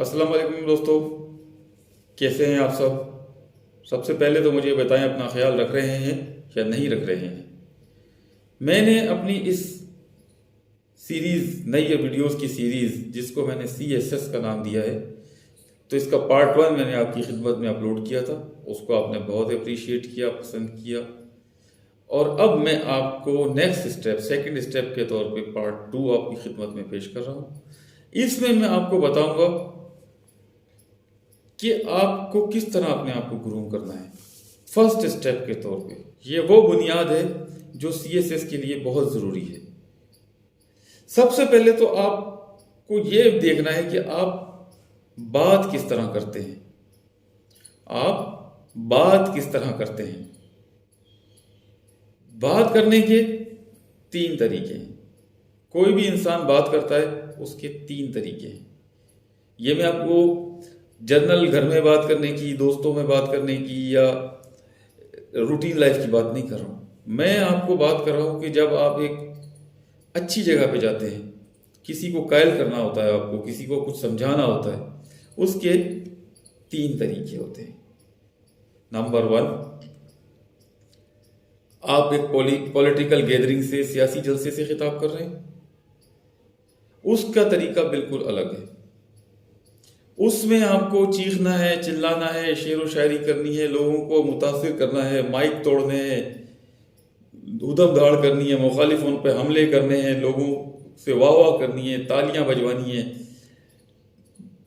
अस्सलाम वालेकुम दोस्तों, कैसे हैं आप सब। सबसे पहले तो मुझे बताएं, अपना ख्याल रख रहे हैं या नहीं रख रहे हैं। मैंने अपनी इस सीरीज़, नई वीडियोस की सीरीज़, जिसको मैंने CSS का नाम दिया है, तो इसका पार्ट 1 मैंने आपकी खिदमत में अपलोड किया था। उसको आपने बहुत अप्रिशिएट किया, पसंद किया। और अब मैं आपको नेक्स्ट स्टेप, सेकंड स्टेप के तौर पे पार्ट 2 आपकी खिदमत में पेश कर रहा हूँ। इसमें मैं आपको बताऊंगा कि आपको किस तरह अपने आप को ग्रूम करना है। फर्स्ट स्टेप के तौर पे ये वो बुनियाद है जो CSS के लिए बहुत ज़रूरी है। सबसे पहले तो आपको ये देखना है कि आप बात किस तरह करते हैं। आप बात किस तरह करते हैं। बात करने के 3 तरीके हैं। कोई भी इंसान बात करता है, उसके 3 तरीके हैं। ये मैं आपको जनरल घर में बात करने की, दोस्तों में बात करने की या रूटीन लाइफ की बात नहीं कर रहा हूँ। मैं आपको बात कर रहा हूँ कि जब आप एक अच्छी जगह पे जाते हैं, किसी को कायल करना होता है, आपको किसी को कुछ समझाना होता है, उसके 3 तरीके होते हैं। नंबर 1, आप एक पॉलिटिकल गैदरिंग से, सियासी जलसे से खिताब कर रहे हैं, उसका तरीका बिल्कुल अलग है। उसमें आपको चीखना है, चिल्लाना है, शेर व शायरी करनी है, लोगों को मुतासिर करना है, माइक तोड़ने हैं, उधम धाड़ करनी है, मुखालिफ उन पे हमले करने हैं, लोगों से वाह वाह करनी है, तालियां बजवानी है।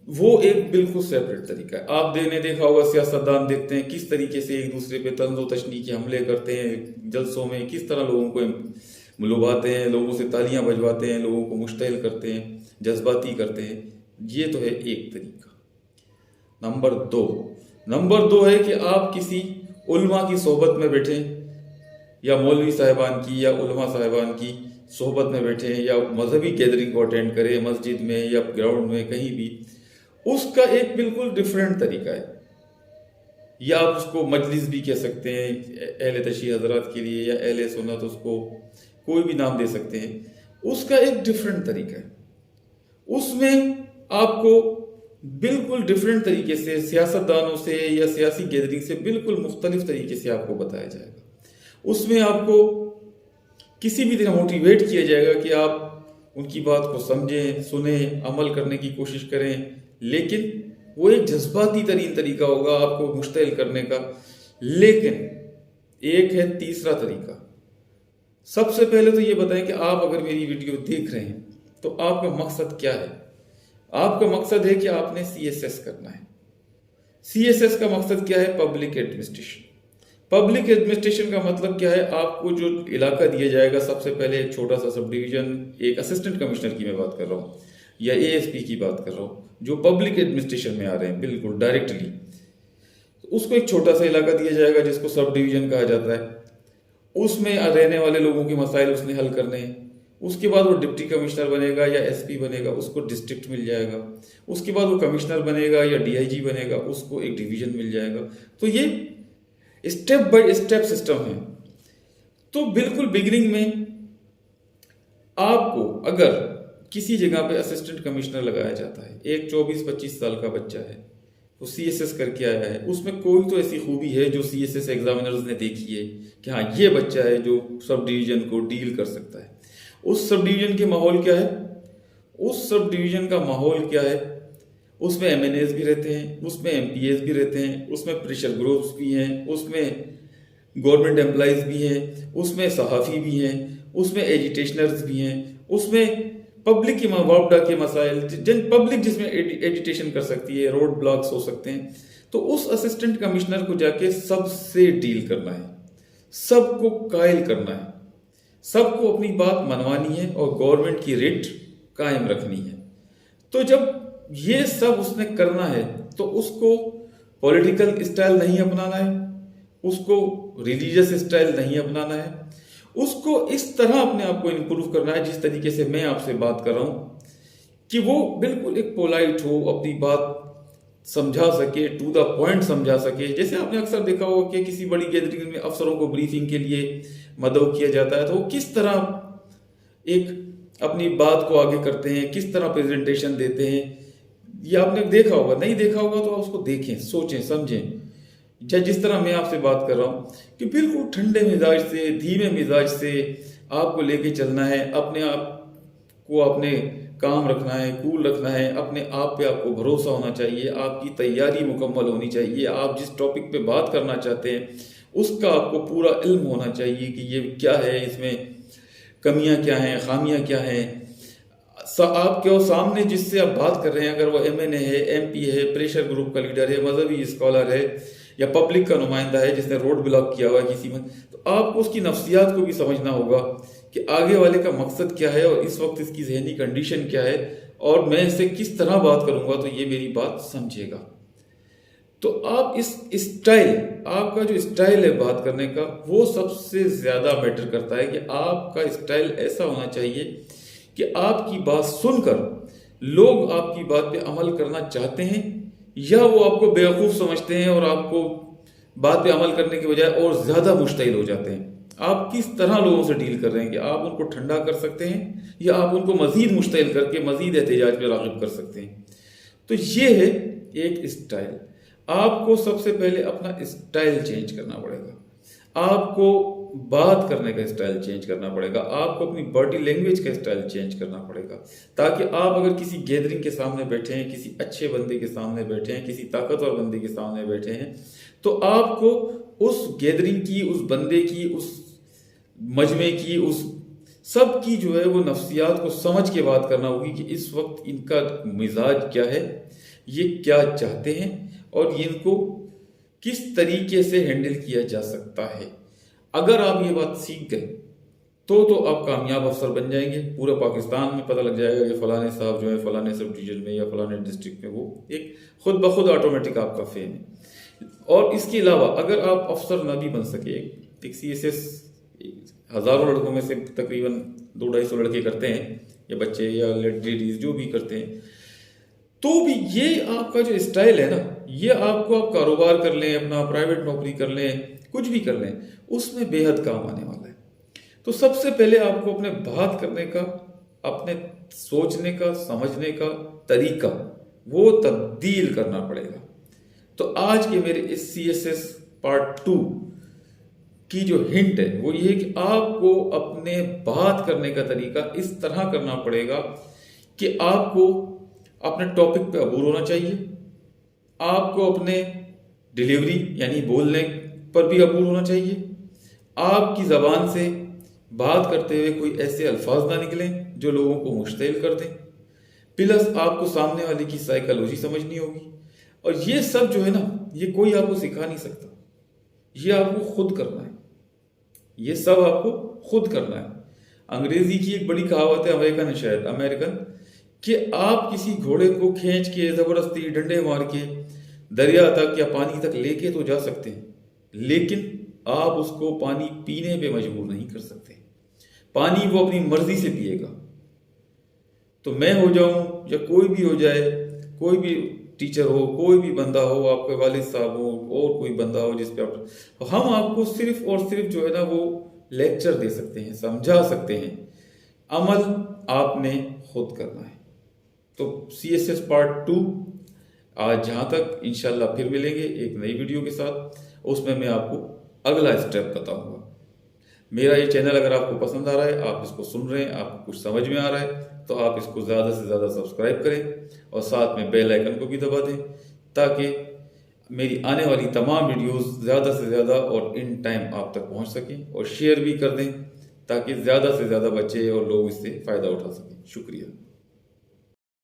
वो एक बिल्कुल सेपरेट तरीका है। आप देखा होगा, सियासतदान देखते हैं किस तरीके से एक दूसरे पे तंज़ो तशनी के हमले करते हैं, जलसों में किस तरह लोगों को लुभाते हैं, लोगों से तालियां बजवाते हैं, लोगों को मुश्तइल करते हैं, जज्बाती करते हैं। ये तो है एक तरीका। नंबर दो है कि आप किसी उलमा की सोहबत में बैठे, या मौलवी साहिबान की या उलमा साहिबान की सोहबत में बैठे, या मजहबी गैदरिंग को अटेंड करें, मस्जिद में या ग्राउंड में, कहीं भी। उसका एक बिल्कुल डिफरेंट तरीका है। या आप उसको मजलिस भी कह सकते हैं अहले तशरीह हजरात के लिए, या अहले सुन्नत, उसको कोई भी नाम दे सकते हैं। उसका एक डिफरेंट तरीका है। उसमें आपको बिल्कुल डिफरेंट तरीके से, सियासतदानों से या सियासी गैदरिंग से बिल्कुल मुख्तलिफ तरीके से आपको बताया जाएगा। उसमें आपको किसी भी तरह मोटिवेट किया जाएगा कि आप उनकी बात को समझें, सुने, अमल करने की कोशिश करें। लेकिन वो एक जज्बाती तरीन तरीका होगा आपको मुश्तइल करने का। लेकिन एक है तीसरा तरीका। सबसे पहले तो ये बताएं कि आप अगर मेरी वीडियो देख रहे हैं तो आपका मकसद क्या है। आपका मकसद है कि आपने CSS करना है। CSS का मकसद क्या है? Public administration. पब्लिक एडमिनिस्ट्रेशन का मतलब क्या है? आपको जो इलाका दिया जाएगा, सबसे पहले एक छोटा सा सब डिवीजन, एक असिस्टेंट कमिश्नर की मैं बात कर रहा हूँ, या ASP की बात कर रहा हूँ, जो पब्लिक एडमिनिस्ट्रेशन में आ रहे हैं बिल्कुल डायरेक्टली। उसको एक छोटा सा इलाका दिया जाएगा जिसको सब डिवीजन कहा जाता है। उसमें रहने वाले लोगों के मसाइल उसने हल करने हैं। उसके बाद वो डिप्टी कमिश्नर बनेगा या SP बनेगा, उसको डिस्ट्रिक्ट मिल जाएगा। उसके बाद वो कमिश्नर बनेगा या DIG बनेगा, उसको एक डिवीजन मिल जाएगा। तो ये स्टेप बाय स्टेप सिस्टम है। तो बिल्कुल बिगिनिंग में आपको अगर किसी जगह पे असिस्टेंट कमिश्नर लगाया जाता है, एक 24-25 साल का बच्चा है, वो CSS करके आया है, उसमें कोई तो ऐसी खूबी है जो CSS एग्जामिनर्स ने देखी है कि हाँ, ये बच्चा है जो सब डिवीजन को डील कर सकता है। उस सब डिवीजन के माहौल क्या है? उस सब डिवीजन का माहौल क्या है? उसमें MNAs भी रहते हैं, उसमें MPAs भी रहते हैं, उसमें प्रेशर ग्रुप्स भी हैं, उसमें गवर्नमेंट एम्प्लॉइज भी हैं, उसमें सहाफ़ी भी हैं, उसमें एजिटेशनर्स भी हैं, उसमें पब्लिक की मुआवजा के मसाइल, पब्लिक जिसमें एजिटेशन कर सकती है, रोड ब्लॉक्स हो सकते हैं। तो उस असिस्टेंट कमिश्नर को जाके सबसे डील करना है, सबको कायल करना है, सबको अपनी बात मनवानी है और गवर्नमेंट की रिट कायम रखनी है। तो जब ये सब उसने करना है तो उसको पॉलिटिकल स्टाइल नहीं अपनाना है, उसको रिलीजियस स्टाइल नहीं अपनाना है, उसको इस तरह अपने आप को इम्प्रूव करना है जिस तरीके से मैं आपसे बात कर रहा हूं, कि वो बिल्कुल एक पोलाइट हो, अपनी बात समझा सके, टू द पॉइंट समझा सके। जैसे आपने अक्सर देखा होगा कि किसी बड़ी गैदरिंग में अफसरों को ब्रीफिंग के लिए मदऊ किया जाता है, तो वो किस तरह एक अपनी बात को आगे करते हैं, किस तरह प्रेजेंटेशन देते हैं, ये आपने देखा होगा, नहीं देखा होगा तो आप उसको देखें, सोचें, समझें। चाहे जिस तरह मैं आपसे बात कर रहा हूँ कि बिल्कुल ठंडे मिजाज से, धीमे मिजाज से आपको लेके चलना है, अपने आप को अपने काम रखना है, कूल रखना है, अपने आप पे आपको भरोसा होना चाहिए, आपकी तैयारी मुकम्मल होनी चाहिए, आप जिस टॉपिक पे बात करना चाहते हैं उसका आपको पूरा इल्म होना चाहिए कि ये क्या है, इसमें कमियां क्या हैं, खामियां क्या हैं। आपके सामने जिससे आप बात कर रहे हैं, अगर वो MNA है, MP है, प्रेशर ग्रुप का लीडर है, मजहबी स्कॉलर है, या पब्लिक का नुमाइंदा है जिसने रोड ब्लॉक किया हुआ है किसी में, तो आपको उसकी नफ्सियात को भी समझना होगा कि आगे वाले का मकसद क्या है और इस वक्त इसकी जहनी कंडीशन क्या है, और मैं इससे किस तरह बात करूंगा तो ये मेरी बात समझेगा। तो आप इस स्टाइल, आपका जो स्टाइल है बात करने का, वो सबसे ज्यादा मैटर करता है कि आपका स्टाइल ऐसा होना चाहिए कि आपकी बात सुनकर लोग आपकी बात पे अमल करना चाहते हैं या वो आपको बेवकूफ समझते हैं और आपको बात पे अमल करने के बजाय और ज्यादा मुश्तिल हो जाते हैं। आप किस तरह लोगों से डील कर रहे हैं कि आप उनको ठंडा कर सकते हैं या आप उनको मजीद मुश्तिल करके मजीद एहतजाज पे राग़िब कर सकते हैं। तो ये है एक स्टाइल। आपको सबसे पहले अपना स्टाइल चेंज करना पड़ेगा, आपको बात करने का स्टाइल चेंज करना पड़ेगा, आपको अपनी बॉडी लैंग्वेज का स्टाइल चेंज करना पड़ेगा, ताकि आप अगर किसी गैदरिंग के सामने बैठे हैं, किसी अच्छे बंदे के सामने बैठे हैं, किसी ताकतवर बंदे के सामने बैठे हैं, तो आपको उस गैदरिंग की, उस बंदे की, उस मजमे की, उस सब की जो है वो नफ्सियात को समझ के बात करना होगी कि इस वक्त इनका मिजाज क्या है, ये क्या चाहते हैं और इनको किस तरीके से हैंडल किया जा सकता है। अगर आप ये बात सीख गए तो आप कामयाब अफसर बन जाएंगे। पूरे पाकिस्तान में पता लग जाएगा कि फलाने साहब जो है फलाने सब डिवीजन में या फलाने डिस्ट्रिक्ट में, वो एक खुद ब खुद ऑटोमेटिक आपका फेम है। और इसके अलावा अगर आप अफसर ना भी बन सके, एक CSS हज़ारों लड़कों में से तकरीबन 200-250 लड़के करते हैं, या बच्चे या लेडीज जो भी करते हैं, तो भी ये आपका जो स्टाइल है ना, ये आपको आप कारोबार कर लें, अपना प्राइवेट नौकरी कर लें, कुछ भी कर लें, उसमें बेहद काम आने वाला है। तो सबसे पहले आपको अपने बात करने का, अपने सोचने का, समझने का तरीका वो तब्दील करना पड़ेगा। तो आज के मेरे इस CSS पार्ट 2 की जो हिंट है वो ये है कि आपको अपने बात करने का तरीका इस तरह करना पड़ेगा कि आपको अपने टॉपिक पे अबूर होना चाहिए, आपको अपने डिलीवरी यानी बोलने पर भी अबूर होना चाहिए, आपकी ज़बान से बात करते हुए कोई ऐसे अल्फाज ना निकलें जो लोगों को मुश्तिल कर दें, प्लस आपको सामने वाले की साइकोलॉजी समझनी होगी। और ये सब जो है ना, ये कोई आपको सिखा नहीं सकता, ये आपको खुद करना है, ये सब आपको खुद करना है। अंग्रेजी की एक बड़ी कहावत है, अमेरिकन है शायद, अमेरिकन, कि आप किसी घोड़े को खींच के जबरदस्ती डंडे मार के दरिया तक या पानी तक लेके तो जा सकते हैं, लेकिन आप उसको पानी पीने पे मजबूर नहीं कर सकते। पानी वो अपनी मर्जी से पिएगा। तो मैं हो जाऊं या कोई भी हो जाए, कोई भी टीचर हो, कोई भी बंदा हो, आपके वालिद साहब हो और कोई बंदा हो जिस पे आप, तो हम आपको सिर्फ और सिर्फ जो है ना वो लेक्चर दे सकते हैं, समझा सकते हैं, अमल आपने खुद करना है। तो CSS पार्ट 2 आज जहाँ तक, इंशाल्लाह फिर मिलेंगे एक नई वीडियो के साथ, उसमें मैं आपको अगला स्टेप बताऊंगा। मेरा ये चैनल अगर आपको पसंद आ रहा है, आप इसको सुन रहे हैं, आपको कुछ समझ में आ रहा है, तो आप इसको ज़्यादा से ज़्यादा सब्सक्राइब करें और साथ में बेल आइकन को भी दबा दें, ताकि मेरी आने वाली तमाम वीडियोस ज़्यादा से ज़्यादा और इन टाइम आप तक पहुंच सकें। और शेयर भी कर दें ताकि ज़्यादा से ज़्यादा बच्चे और लोग इससे फ़ायदा उठा सकें। शुक्रिया।